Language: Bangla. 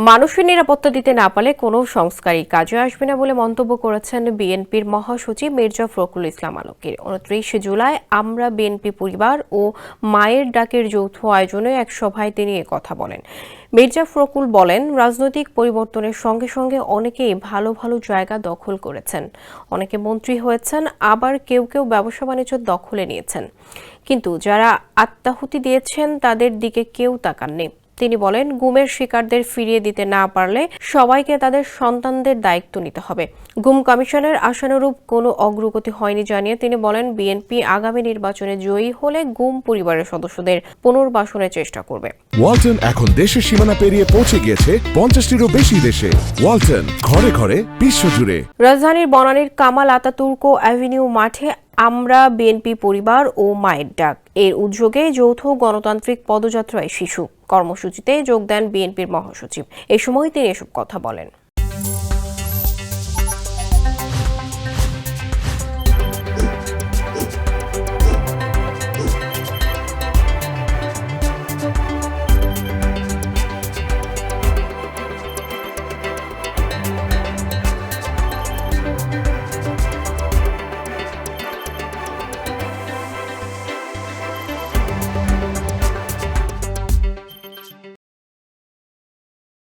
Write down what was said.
মানুষের নিরাপত্তা দিতে না পারলে কোনো সংস্কারই কাজে আসবে না বলে মন্তব্য করেছেন বিএনপির মহাসচিব মির্জা ফখরুল ইসলাম আলমগীর। ২৯ জুলাই আমরা বিএনপি পরিবার ও মায়ের ডাকের যৌথ আয়োজনে এক সভায় তিনি কথা বলেন। মির্জা ফখরুল বলেন, রাজনৈতিক পরিবর্তনের সঙ্গে সঙ্গে অনেকেই ভালো ভালো জায়গা দখল করেছেন, অনেকে মন্ত্রী হয়েছেন, আবার কেউ কেউ ব্যবসা বাণিজ্য দখলে নিয়েছেন, কিন্তু যারা আত্মাহুতি দিয়েছেন তাদের দিকে কেউ তাকাননি। তিনি বলেন, গুমের শিকারদের ফিরিয়ে দিতে না পারলে সবাইকে তাদের সন্তানদের দায়িত্ব নিতে হবে। গুম কমিশনের আশানুরূপ কোনো অগ্রগতি হয়নি জানিয়ে তিনি বলেন, বিএনপি আগামী নির্বাচনে জয়ী হলে গুম পরিবারের সদস্যদের পুনর্বাসনের চেষ্টা করবে। ওয়ালটন এখন দেশের সীমানা পেরিয়ে পৌঁছে গিয়েছে ৫০টিরও বেশি দেশে। ওয়ালটন, ঘরে ঘরে বিশ্বজুড়ে। রাজধানীর বনানীর কামাল আতাতুর্ক অ্যাভিনিউ মাঠে আমরা বিএনপি পরিবার ও মায়ের ডাক এর উদ্যোগে যৌথ গণতান্ত্রিক পদযাত্রায় শিশু কর্মসূচিতে যোগ দেন বিএনপির মহাসচিব। এ সময় তিনি এসব কথা বলেন।